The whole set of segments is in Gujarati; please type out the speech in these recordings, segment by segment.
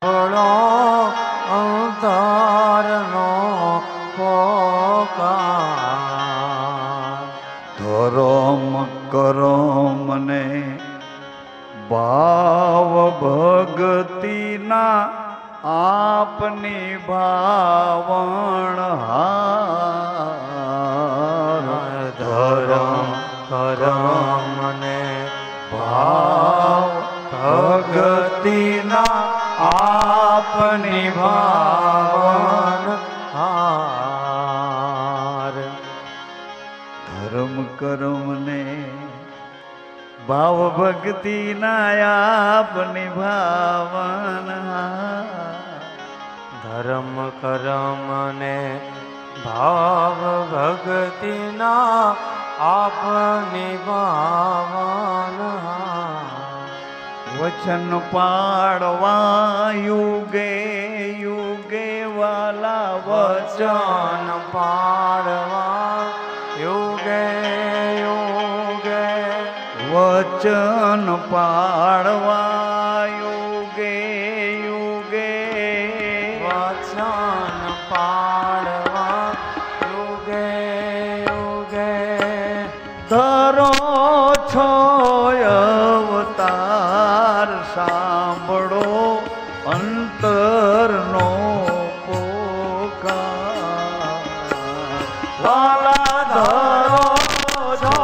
થોડો અંતરનો પોકાર ધરમ કરો મને ભાવ ભગતિના આપની ભાવણ હાર ધરમ કરમ મને ભાવ ભગતિના આપની ભાવન હાર ધર્મ કર્મને ભાવ ભક્તિના આપની ભાવન ધર્મ કરમ ને ભાવ ભક્તિના આપની ભાવન વચન પાડવા યુગે યુગે વાલા વચન પાડવા યુગે યુગે વચન પાડવા યુગે યુગે વચન પાડવા યુગે યુગે ધરો છો અવતાર સાંભળો અંતરનો પોકાર વાલા ધરો છો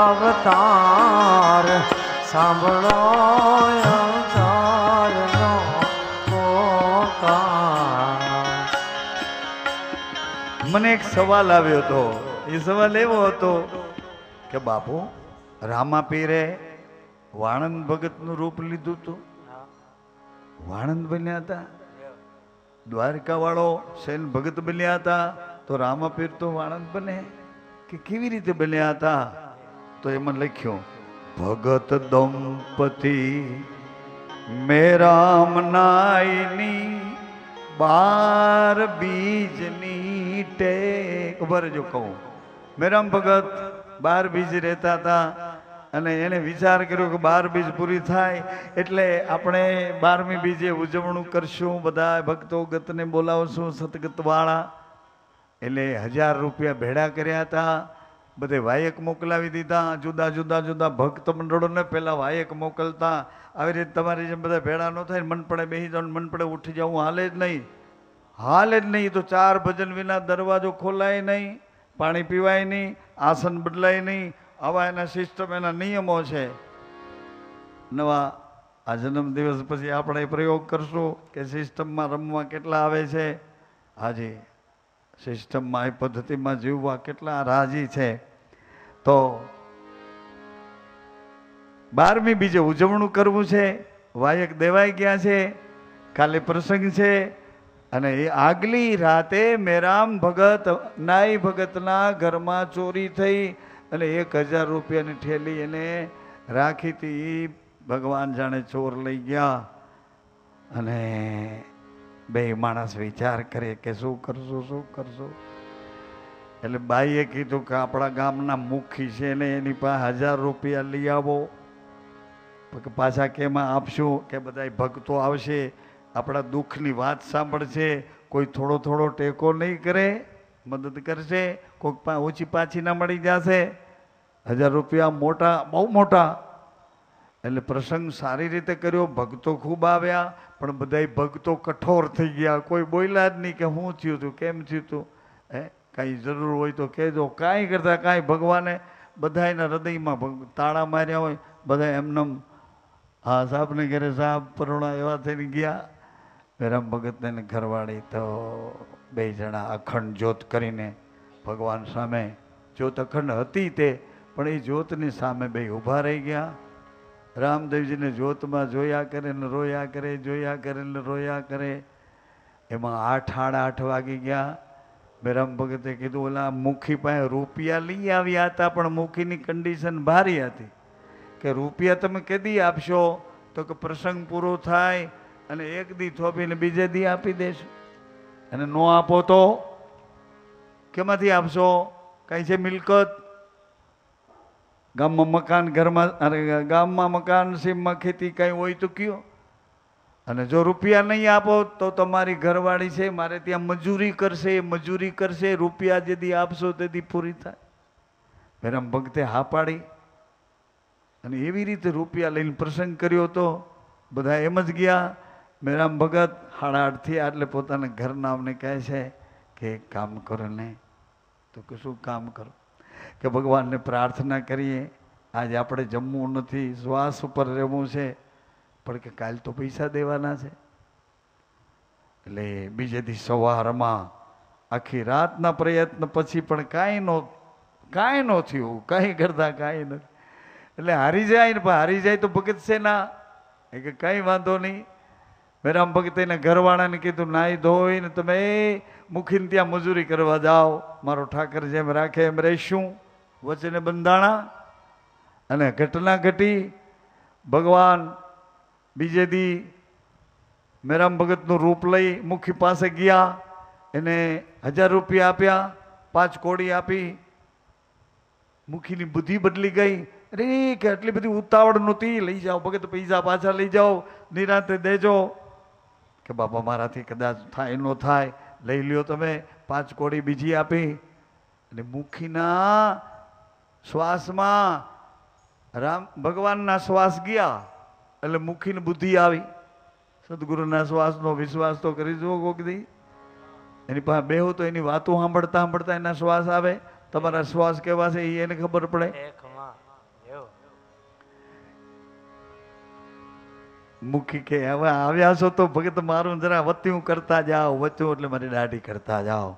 અવતાર સાંભળો અવતારનો પોકાર. મને એક સવાલ આવ્યો હતો. એ સવાલ એવો હતો કે બાપુ રામાપીરે વાણંદ ભગતનું રૂપ લીધું હતું, વાણંદ બન્યા હતા, દ્વારકા વાળો શૈલ ભગત બન્યા હતા, તો રામાપીર તો વાણંદ બને કે કેવી રીતે બન્યા હતા? તો એમાં લખ્યું ભગત દંપતી મેરામ નાઈની 12 બીજની ટેક. ખબર જો કહું, મેરામ ભગત 12 બીજ રહેતા હતા અને એને વિચાર કર્યો કે 12 બીજ પૂરી થાય એટલે આપણે 12મી બીજે ઉજવણું કરશું, બધા ભક્તો ગતને બોલાવશું સતગત વાળા. એટલે 1000 રૂપિયા ભેડા કર્યા હતા, બધે વાયક મોકલાવી દીધા. જુદા જુદા જુદા ભક્ત મંડળોને પહેલા વાયક મોકલતા. આવી રીતે તમારી જેમ બધા ભેડા ન થાય, મન પડે બેસી જાવ, મન પડે ઉઠી જાવ, હાલે જ નહીં, હાલે જ નહીં. તો 4 ભજન વિના દરવાજો ખોલાય નહીં, પાણી પીવાય નહીં, આસન બદલાય નહીં. આવા એના સિસ્ટમ, એના નિયમો છે. નવા આ જન્મદિવસ પછી આપણે પ્રયોગ કરશું કે સિસ્ટમમાં રમવા કેટલા આવે છે. હાજી, સિસ્ટમમાં એ પદ્ધતિમાં જીવવા કેટલા રાજી છે. તો 12મી બીજે ઉજવણું કરવું છે, વાયક દેવાઈ ગયા છે, કાલે પ્રસંગ છે. અને એ આગલી રાતે મેરામ ભગત નાઈ ભગતના ઘરમાં ચોરી થઈ અને 1000 રૂપિયાની ઠેલી એને રાખી હતી. ભગવાન જાણે ચોર લઈ ગયા. અને બે માણસ વિચાર કરે કે શું કરશું શું કરશું. એટલે બાઈએ કીધું કે આપણા ગામના મુખી છે ને એની પાસે 1000 રૂપિયા લઈ આવો. પાછા કેમાં આપશું કે બધા ભક્તો આવશે, આપણા દુઃખની વાત સાંભળશે, કોઈ થોડો થોડો ટેકો નહીં કરે, મદદ કરશે, કોઈક ઓછી પાછી ના મળી જશે. 1000 રૂપિયા મોટા, બહુ મોટા. એટલે પ્રસંગ સારી રીતે કર્યો, ભક્તો ખૂબ આવ્યા, પણ બધા ભક્તો કઠોર થઈ ગયા. કોઈ બોલ્યા જ નહીં કે શું થયું હતું, કેમ થયું હતું, કાંઈ જરૂર હોય તો કહેજો. કાંઈ કરતા કાંઈ ભગવાને બધા એના હૃદયમાં તાળા માર્યા હોય. બધા એમનેમ હા સાહેબને ઘરે સાહેબ પરોણા એવા થઈને ગયા. મેરામ ભગતને ઘરવાળી તો 2 જણા અખંડ જ્યોત કરીને ભગવાન સામે, જ્યોત અખંડ હતી તે, પણ એ જ્યોતની સામે 2 ઊભા રહી ગયા. રામદેવજીને જ્યોતમાં જોયા કરે ને રોયા કરે, જોયા કરે ને રોયા કરે. એમાં 8 સાડા 8 વાગી ગયા. મેરામ ભગતે કીધું ઓલા મુખી પાસે રૂપિયા લઈ આવ્યા હતા, પણ મુખીની કન્ડિશન ભારી હતી કે રૂપિયા તમે કેદી આપશો? તો કે પ્રસંગ પૂરો થાય અને એક દી થોપીને બીજે દી આપી દેશું. અને નો આપો તો કેમાંથી આપશો? કઈ છે મિલકત? ગામમાં મકાન, ઘરમાં ગામમાં મકાન, સીમમાં ખેતી કઈ હોય તો કયો? અને જો રૂપિયા નહીં આપો તો તમારી ઘરવાળી છે મારે ત્યાં મજૂરી કરશે રૂપિયા જેથી આપશો તેથી પૂરી થાય. મેરામ ભગતે હા પાડી અને એવી રીતે રૂપિયા લઈને પ્રસંગ કર્યો હતો. બધા એમ જ ગયા. મેરામ ભગત 8:30 થયા એટલે પોતાના ઘરના અમને કહે છે કે એક કામ કરો ને. તો કે શું કામ કરો? કે ભગવાનને પ્રાર્થના કરીએ આજે આપણે જમવું નથી, શ્વાસ ઉપર રહેવું છે, પણ કે કાલ તો પૈસા દેવાના છે. એટલે બીજે દી સવારમાં આખી રાતના પ્રયત્ન પછી પણ કાંઈ ન થયું, કાંઈ કરતા કાંઈ નથી. એટલે હારી જાય ને, પણ હારી જાય તો ભગત છે ના કે કાંઈ વાંધો નહીં. મેરામ ભગત એના ઘરવાળાને કીધું નાહી ધોઈને તમે મુખીને ત્યાં મજૂરી કરવા જાઓ, મારો ઠાકર જેમ રાખે એમ રહીશું. વચને બંધાણા અને ઘટના ઘટી. ભગવાન બીજે દી મેરામ ભગતનું રૂપ લઈ મુખી પાસે ગયા. એને 1000 રૂપિયા આપ્યા, 5 કોડી આપી. મુખીની બુદ્ધિ બદલી ગઈ. અરે કે આટલી બધી ઉતાવળ નહોતી, લઈ જાઓ ભગત, પૈસા પાછા લઈ જાઓ, નિરાંતે દેજો. કે બાપા મારાથી કદાચ થાય ન થાય, લઈ લ્યો તમે. 5 કોડી બીજી આપી. અને મુખીના શ્વાસમાં ભગવાનના શ્વાસ ગયા એટલે મુખીને બુદ્ધિ આવી. સદગુરુના શ્વાસનો વિશ્વાસ તો કરી જુઓ કોક દી. એની પાસે બેહો તો એની વાતો સાંભળતા એના શ્વાસ આવે. તમારા શ્વાસ કેવા છે એ એને ખબર પડે. મુખી કે હવે આવ્યા છો તો ભગત મારું જરા વત્યું કરતા જાઓ, વચ્ચું એટલે મારી દાઢી કરતા જાઓ.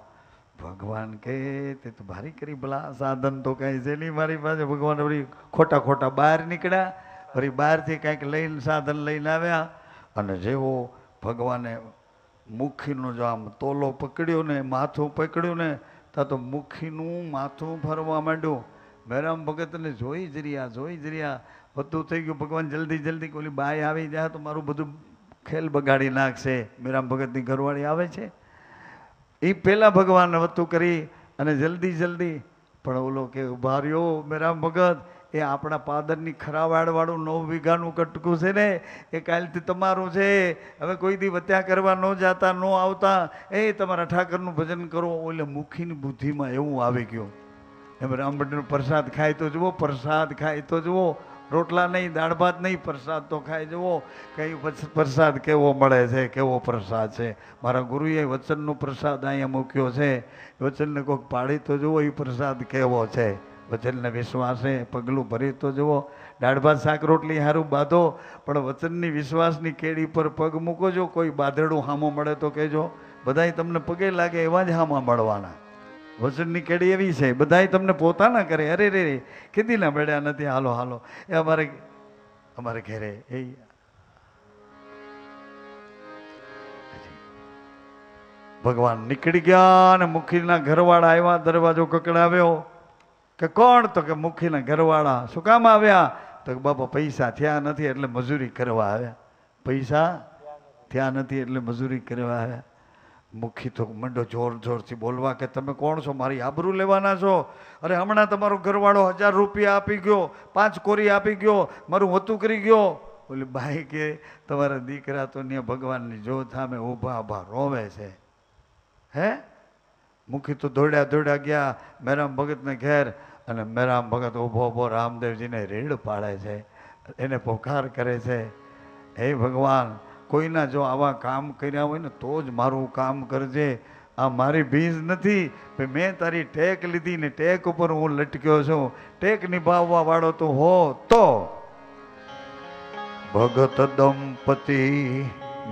ભગવાન કે તે તો ભારી કરી ભલા, સાધન તો કઈ છે નહીં મારી પાસે. ભગવાન વળી ખોટા બહાર નીકળ્યા, વળી બહારથી કંઈક લઈને સાધન લઈને આવ્યા. અને જેવો ભગવાને મુખીનો જો આમ તોલો પકડ્યો ને, માથું પકડ્યું ને, ત્યાં તો મુખીનું માથું ફરવા માંડ્યું. મેરામ ભગતને જોઈ જ રહ્યા બધું થઈ ગયું. ભગવાન જલ્દી ઓલી બાઈ આવી જાય તો મારું બધું ખેલ બગાડી નાખશે. મેરામ ભગતની ઘરવાળી આવે છે, એ પહેલાં ભગવાનને વતું કરી અને જલ્દી પણ ઓલો કે ઉભા રહ્યો મેરામ ભગત, એ આપણા પાદરની ખરાવાડવાળું 9 વીઘાનું કટકું છે ને, એ કાલથી તમારું છે. હવે કોઈ દી વત્યા કરવા ન જાતા, ન આવતા, એ તમારા ઠાકરનું ભજન કરો. ઓલે મુખીની બુદ્ધિમાં એવું આવી ગયું. એમ રામબંડીનો પ્રસાદ ખાય તો જુઓ, રોટલા નહીં, દાળ ભાત નહીં, પ્રસાદ તો ખાઈ જુઓ. કઈ પ્રસાદ કેવો મળે છે, કેવો પ્રસાદ છે. મારા ગુરુએ વચનનો પ્રસાદ અહીંયા મૂક્યો છે. વચનને કોઈક પાડી તો જુઓ એ પ્રસાદ કેવો છે. વચનને વિશ્વાસે પગલું ભરી તો જુઓ. દાળ ભાત શાક રોટલી સારું બાંધો, પણ વચનની વિશ્વાસની કેડી પર પગ મૂકો. જો કોઈ બાંધેડું હામો મળે તો કહેજો. બધાય તમને પગે લાગે એવા જ હામા મળવાના. વચનની કેડી એવી છે, બધાય તમને પોતાના કરે. અરે રે કીધીના મળ્યા નથી, હાલો એ અમારે ઘેરે એ ભગવાન નીકળી ગયા. અને મુખીના ઘરવાળા આવ્યા, દરવાજો કકડાવ્યો. કે કોણ? તો કે મુખીના ઘરવાળા. શું કામ આવ્યા? તો કે બાપા પૈસા થયા નથી એટલે મજૂરી કરવા આવ્યા. પૈસા થયા નથી એટલે મજૂરી કરવા આવ્યા. મુખી તો મંડો જોરથી બોલવા કે તમે કોણ છો? મારી આબરૂ લેવાના છો? અરે હમણાં તમારો ઘરવાળો 1000 રૂપિયા આપી ગયો, 5 કોરી આપી ગયો, મારું વતું કરી ગયો. બોલી બાઈ કે તમારા દીકરા તો ને ભગવાનની જોત સામે ઊભા રોવે છે. હે? મુખી તો દોડ્યા ગયા મેરામ ભગતને ઘેર. અને મેરામ ભગત ઊભો રામદેવજીને રેડ પાડે છે, એને પોકાર કરે છે. હે ભગવાન, કોઈના જો આવા કામ કર્યા હોય ને તો જ મારું કામ કરજે. આ મારી ભીંજ નથી, મેં તારી ટેક લીધી ને ટેક ઉપર હું લટક્યો છું. ટેક નિભાવવા વાળો તું હો તો. ભગત દંપતી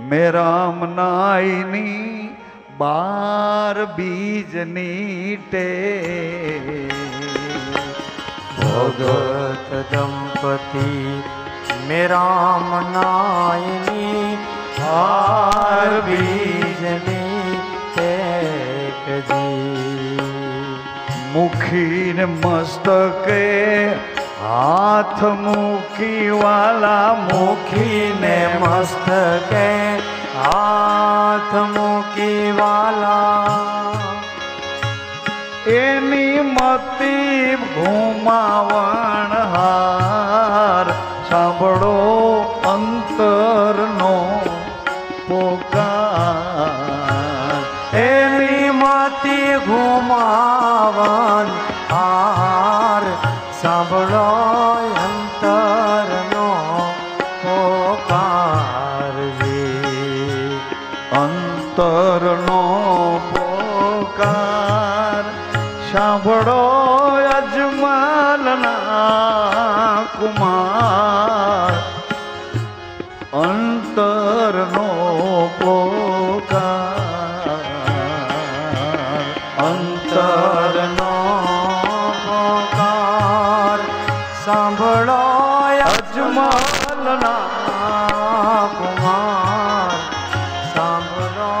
મેરામ નાઈની 12 બીજની ટેક. ભગત દંપતી મેરામ નાયની 12 બીજની ટેકજી. મુખીને મસ્તકે હાથ મૂકી વાલા, મુખીને મસ્તકે હાથ મૂકી વાલા. એની મતી ઘુમાવણ હાર, સાંભળો અંતરનો પોકાર એની મતિ ઘુમાવન હાર સાંભળો અંતરનો પોકાર અંતરનો પોકાર સાંભળો અજમલના કુમાર અંતરનો પોકાર અંતરનો પોકાર સાંભળો અજમલના કુમાર સાંભળો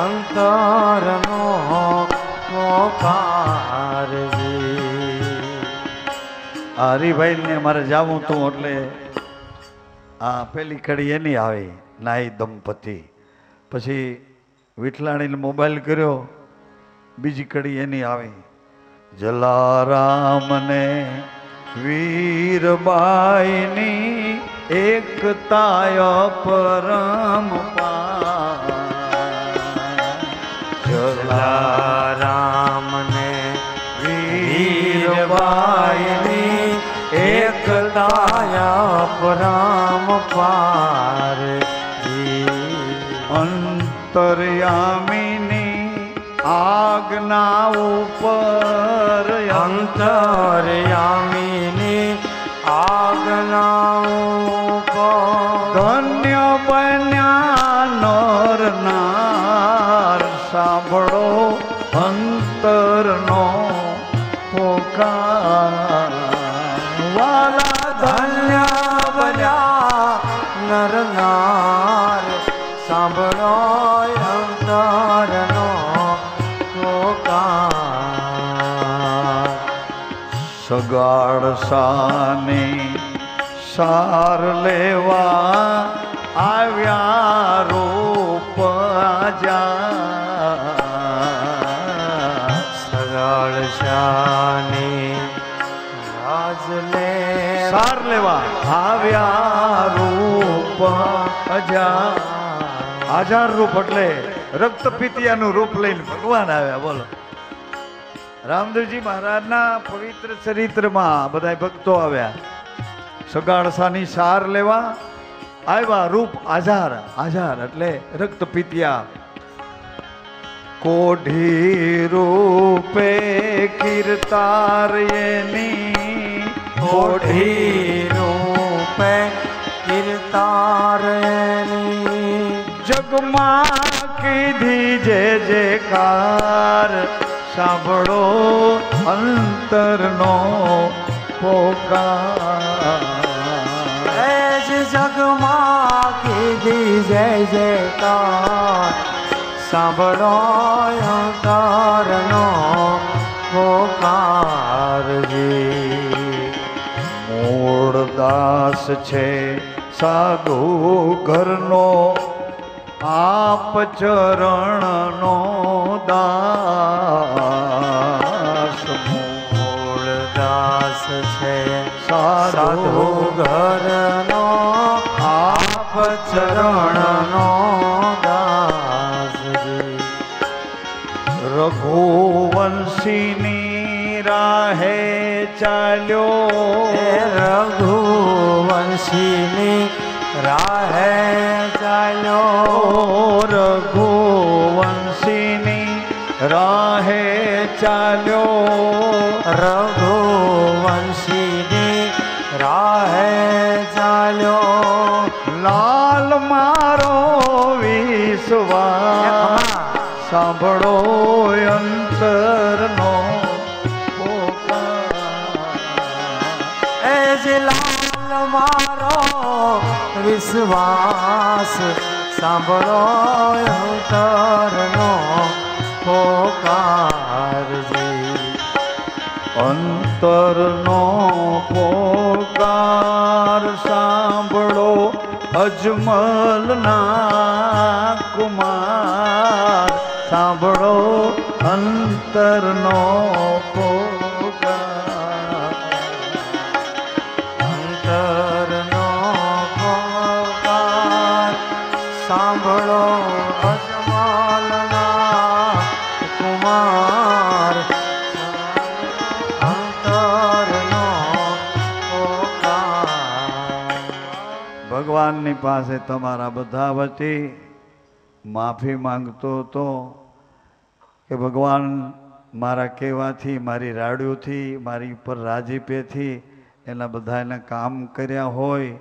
અંતરનો પોકાર હરિભાઈને મારે જાવું તું એટલે આ પેલી કડી એની આવે નાઈ દંપતી પછી વિઠલાણીને મોબાઈલ કર્યો બીજી કડી એની આવે જલારામને વીરબાઈની એકતાય પરમ જલારામને વીરબાઈની એકતાયા પરમ પાર અંતર્યામિની આજ્ઞા ઉપર અંતર્યામિની આજ્ઞા ઉપર ધન્ય બન્યા નર નાર સાંભળો અંતરનો પોકાર વાલા ધન્ય બન્યા નર નાર સાંભળો અંતરનો પોકાર સગાડ સાની સાર લેવા આવ્યા રૂપ સગાળ શાની રાજ લે સાર લેવા આવ્યા રૂપ આજાર રૂપ એટલે રક્તપિતિયાનું રૂપ લઈને ભગવાન આવ્યા બોલો રામદેવજી મહારાજના પવિત્ર ચરિત્રમાં બધા ભક્તો આવ્યા સગાળસાની સાર લેવા આવ્યા રૂપ આજાર એટલે રક્તપિતિયા કોઢી રૂપે કીર્તાર એની કોઢી રૂપે કીર્તારની જગમાં કીધી જે જેકાર સાંભળો અંતરનો પોકાર જગમાં કીધી જય જયકાર સાંભળો અંતરનો પોકાર મૂળ દાસ છે સાધુ ઘરનો આપ ચરણનો દાસ મૂળ દાસ છે સાધુ ઘરનો આપ ચરણનો દાસ રઘુવંશીની રાહે ચાલ્યો રઘુવંશીની રાહે ચાલ્યો રઘુવંશીની રાહે ચાલ્યો રઘુવંશીની રાહે ચાલ્યો લાલ મારો વિશ્વાસ સાંભળો અંતરનો પોકાર લાલ મારો વિશ્વાસ સાંભળો અંતરનો પોકાર અંતરનો પોકાર સાંભળો અજમલના કુમાર સાંભળો અંતરનો પોકાર અંતરનો પોકાર સાંભળો અજમલના કુમાર અંતરનો ઓકાર. ભગવાનની પાસે તમારા બધા વતી માફી માંગતો હતો કે ભગવાન મારા કહેવાથી, મારી રાડ્યોથી, મારી ઉપર રાજીપેથી એના બધાને કામ કર્યા હોય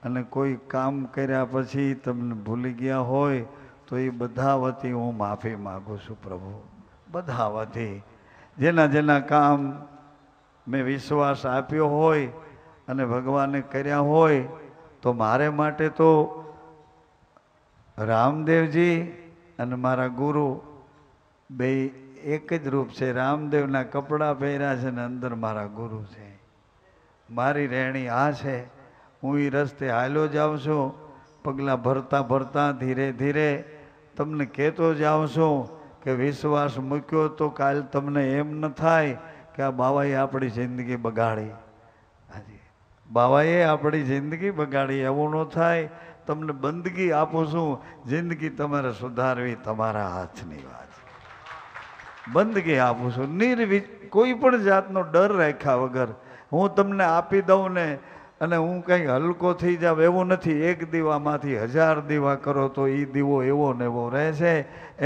અને કોઈ કામ કર્યા પછી તમને ભૂલી ગયા હોય તો એ બધા વતી હું માફી માગું છું પ્રભુ. બધા વતી જેના જેના કામ મેં વિશ્વાસ આપ્યો હોય અને ભગવાને કર્યા હોય તો મારે માટે તો રામદેવજી અને મારા ગુરુ બે એક જ રૂપ છે. રામદેવના કપડાં પહેર્યા છે ને અંદર મારા ગુરુ છે. મારી રહેણી આ છે. હું એ રસ્તે હાલ્યો જાઉં છું, પગલાં ભરતા ભરતા ધીરે ધીરે તમને કહેતો જાઉં છું કે વિશ્વાસ મૂક્યો તો કાલ તમને એમ ન થાય કે આ બાવાએ આપણી જિંદગી બગાડી. હાજી, બાવાએ આપણી જિંદગી બગાડી, એવું ન થાય. તમને બંદગી આપું છું, જિંદગી તમારે સુધારવી તમારા હાથની વાત. બંદગી આપું છું કોઈ પણ જાતનો ડર રાખ્યા વગર. હું તમને આપી દઉં ને અને હું કંઈ હલકો થઈ જાવ એવું નથી. એક દીવામાંથી 1000 દીવા કરો તો એ દીવો એવો ને એવો રહે છે.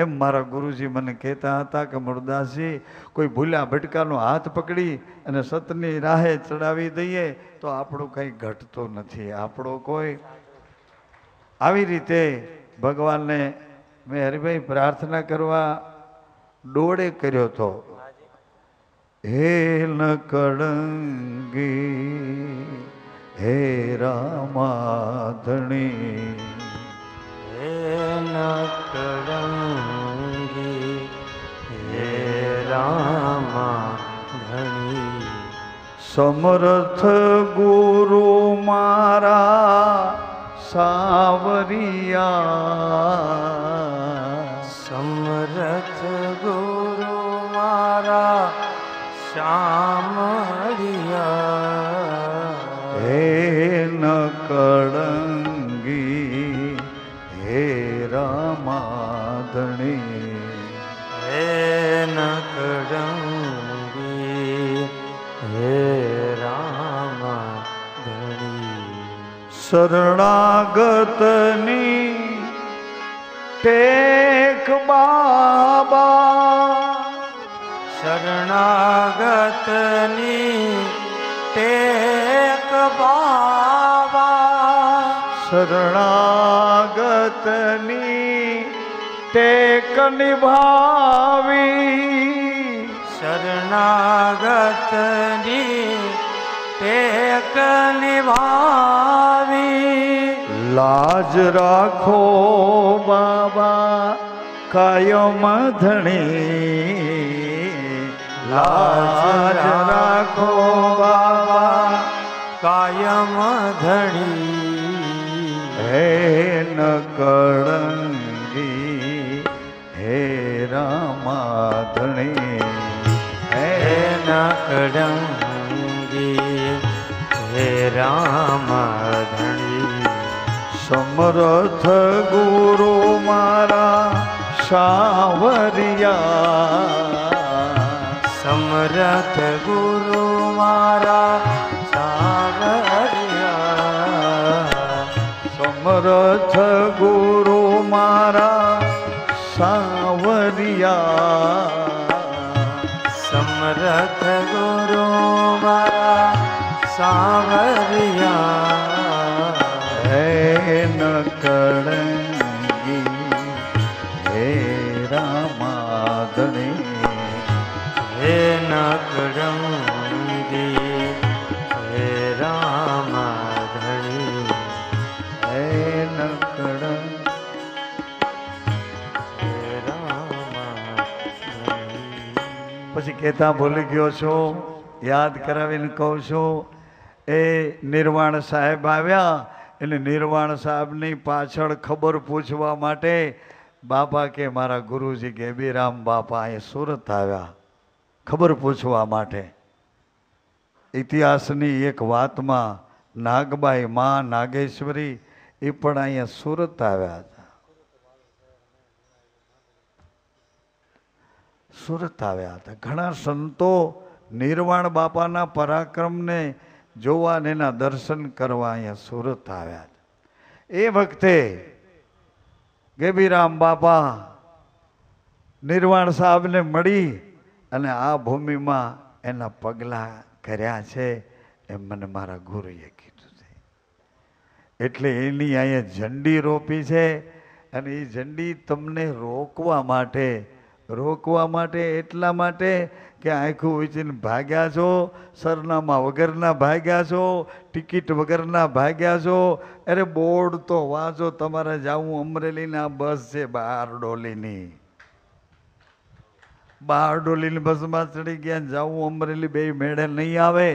એમ મારા ગુરુજી મને કહેતા હતા કે મુરદાસજી, કોઈ ભૂલ્યા ભટકાનો હાથ પકડી અને સતની રાહે ચડાવી દઈએ તો આપણું કંઈ ઘટતું નથી. આપણો કોઈ આવી રીતે ભગવાનને મેં હરિભાઈ પ્રાર્થના કરવા ડોળે કર્યો હતો. હે ન કળંગી હે રામાધણી, હે નકળંગી હે રામાધણી. સમર્થ ગુરુ મારા સાવરિયા, સમરથ ગુરુ મારા શામળિયા. હે ન કળંગી હે રામાધણી, હે નકળંગી હે રામાધણી. શરણાગતની ટેક બાબા, શરણાગતની ટેક બાબા. શરણાગતની ટેક નિભાવી, શરણાગતની ટેક નિભાવી. લાજ રાખો બાબા કાયમ ધણી, લાજ રાખો બાબા કાયમ ધણી. હે ન કળંગી હે રામાધણી, હે નકળંગી હે રામાધણી. સમર્થ ગુરુ મારા સાવરિયા, સમરથ ગુરુ મારા સાવરિયા. સમર્થ ગુરુ મારા સાવરિયા, સમરથ ગુરુ મારા સાવરિયા. હે ન કળંગી હે રામાધણી, હે નકળંગી હે રામાધણી. હે ન કળંગી. હે રામાધણી. પછી કહેતા ભૂલી ગયો છું, યાદ કરાવીને કહું છું. એ નિર્વાણ સાહેબ આવ્યા એટલે નિર્વાણ સાહેબની પાછળ ખબર પૂછવા માટે બાપા કે મારા ગુરુજી ગેબીરામ બાપા અહીં સુરત આવ્યા ખબર પૂછવા માટે. ઇતિહાસની એક વાતમાં નાગબાઈ માં નાગેશ્વરી એ પણ અહીંયા સુરત આવ્યા હતા. સુરત આવ્યા હતા. ઘણા સંતો નિર્વાણ બાપાના પરાક્રમને જોવા અને એના દર્શન કરવા અહીંયા સુરત આવ્યા હતા. એ વખતે ગેબીરામ બાપા નિર્વાણ સાહેબને મળી અને આ ભૂમિમાં એના પગલાં કર્યા છે એમ મને મારા ગુરુએ કીધું છે. એટલે એની અહીંયા ઝંડી રોપી છે અને એ ઝંડી તમને રોકવા માટે એટલા માટે કે આખું વેચીને ભાગ્યા છો, સરનામા વગરના ભાગ્યા છો, ટિકિટ વગરના ભાગ્યા છો. અરે બોર્ડ તો વાંચો, તમારે જાવું અમરેલીના બસ છે બારડોલીની. બારડોલીની બસમાં ચડી ગયા, જાવું અમરેલી, બે મેળે નહીં આવે.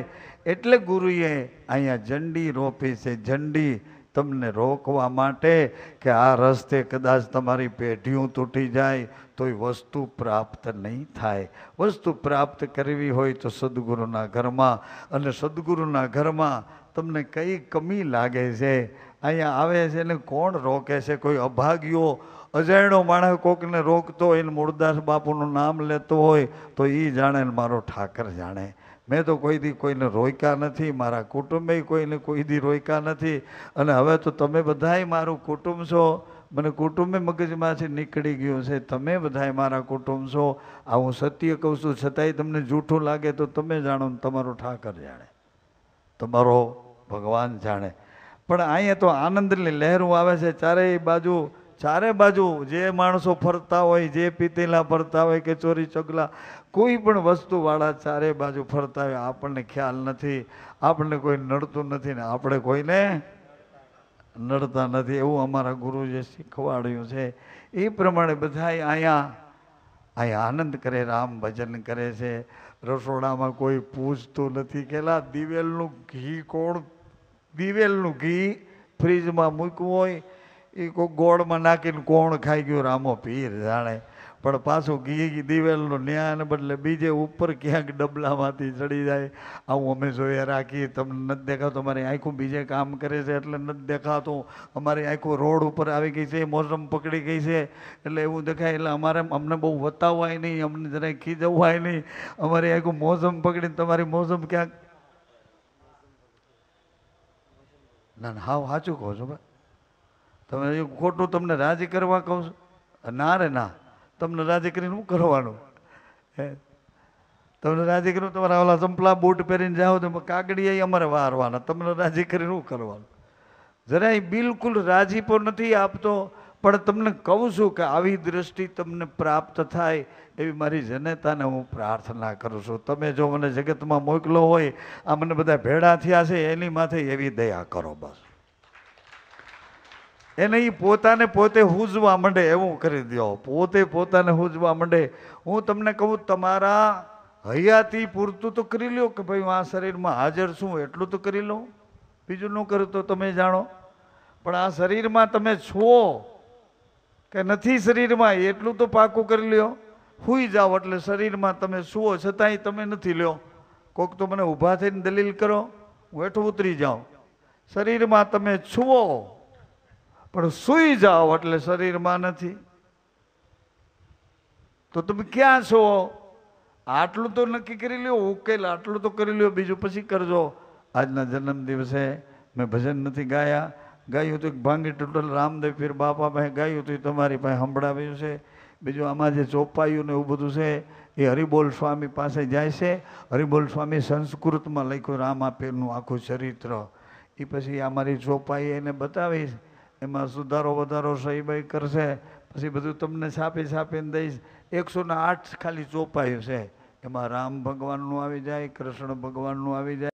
એટલે ગુરુએ અહીંયા ઝંડી રોપી છે. ઝંડી તમને રોકવા માટે કે આ રસ્તે કદાચ તમારી પેઢીઓ તૂટી જાય તોય વસ્તુ પ્રાપ્ત નહીં થાય. વસ્તુ પ્રાપ્ત કરવી હોય તો સદગુરુના ઘરમાં, અને સદગુરુના ઘરમાં તમને કઈ કમી લાગે છે અહીંયા આવે છે ને કોણ રોકે છે? કોઈ અભાગ્યો અજાણ્યો માણસ કોકને રોકતો હોય ને મૂળદાસ બાપુનું નામ લેતો હોય તો એ જાણે ને મારો ઠાકર જાણે. મેં તો કોઈ દી કોઈને રોક્યા નથી, મારા કુટુંબે કોઈને કોઈ દી રોક્યા નથી. અને હવે તો તમે બધાય મારું કુટુંબ છો. મને કુટુંબે મગજમાંથી નીકળી ગયું છે. તમે બધાય મારા કુટુંબ છો. આ હું સત્ય કહું છું, છતાંય તમને જૂઠું લાગે તો તમે જાણો ને તમારો ઠાકર જાણે, તમારો ભગવાન જાણે. પણ અહીંયા તો આનંદની લહેરો આવે છે ચારે બાજુ જે માણસો ફરતા હોય, જે પીતેલા ફરતા હોય કે ચોરી ચગલા કોઈ પણ વસ્તુવાળા ચારે બાજુ ફરતા હોય. આપણને ખ્યાલ નથી, આપણને કોઈ નડતું નથી ને આપણે કોઈને નડતા નથી. એવું અમારા ગુરુએ શીખવાડ્યું છે. એ પ્રમાણે બધા અહીંયા આનંદ કરે, રામ ભજન કરે છે. રસોડામાં કોઈ પૂછતું નથી કેલા દિવેલનું ઘી ફ્રીજમાં મૂકવું હોય એ કોઈ ગોળમાં નાખીને કોણ ખાઈ ગયું રામો પીર જાણે. પણ પાછું ઘી દિવેલનું ન્યાયને બદલે બીજે ઉપર ક્યાંક ડબલામાંથી ચડી જાય. આવું અમે જોઈએ રાખીએ. તમને નથી દેખાતું, અમારી આંખો બીજે કામ કરે છે એટલે નથી દેખાતું. અમારી આંખો રોડ ઉપર આવી ગઈ છે, મોસમ પકડી ગઈ છે એટલે એવું દેખાય. એટલે અમને બહુ વતાવાય નહીં, અમને જરાય ખીજવાય નહીં. અમારી આંખો મોસમ પકડીને તમારી મોસમ ક્યાંક ના હાવ સાચું કહો છો ભાઈ. તમે ખોટું તમને રાજી કરવા કહું છું? ના રે ના, તમને રાજી કરીને શું કરવાનું? તમને રાજી કરીને તમારા ઓલા ચંપલા બૂટ પહેરીને જાઓ તો કાગડિયા અમારે વારવાના. તમને રાજી કરીને શું કરવાનું? જરાય બિલકુલ રાજીપો નથી આપતો. પણ તમને કહું છું કે આવી દ્રષ્ટિ તમને પ્રાપ્ત થાય એવી મારી જનતાને હું પ્રાર્થના કરું છું. તમે જો મને જગતમાં મોકલો હોય, આ મને બધા ભેળા થયા છે એની માથે એવી દયા કરો બસ. એને એ પોતે હુજવા માંડે એવું કરી દો. પોતાને હુજવા માંડે. હું તમને કહું, તમારા હયાતી પૂરતું તો કરી લો કે ભાઈ હું આ શરીરમાં હાજર છું એટલું તો કરી લો. બીજું ન કરું તો તમે જાણો. પણ આ શરીરમાં તમે છો કે નથી શરીરમાં એટલું તો પાકું કરી લ્યો. હુઈ જાઓ એટલે શરીરમાં તમે સુવો છતાંય તમે નથી લ્યો. કોક તો મને ઊભા થઈને દલીલ કરો, હું હેઠું ઉતરી જાઉં. શરીરમાં તમે છુઓ પણ સૂઈ જાઓ એટલે શરીરમાં નથી. તો તમે ક્યાં છો? આટલું તો નક્કી કરી લ્યો, ઉકેલ આટલું તો કરી લ્યો, બીજું પછી કરજો. આજના જન્મ દિવસે મેં ભજન નથી ગાયું તો ભાંગી ટોટલ રામદેવ પીર બાપા પાસે ગાયું હતું, તમારી પાસે સંભળાવ્યું છે. બીજું આમાં જે ચોપાયું ને એવું બધું છે એ હરિબોલ સ્વામી પાસે જાય છે. હરિબોલ સ્વામી સંસ્કૃતમાં લખ્યું રામા પીરનું આખું ચરિત્ર. એ પછી અમારી ચોપાઈ એને બતાવીશ, એમાં સુધારો વધારો સહીબાઈ કરશે. પછી બધું તમને છાપીને દઈશ. 108 ખાલી ચોપાયું છે. એમાં રામ ભગવાનનું આવી જાય, કૃષ્ણ ભગવાનનું આવી જાય.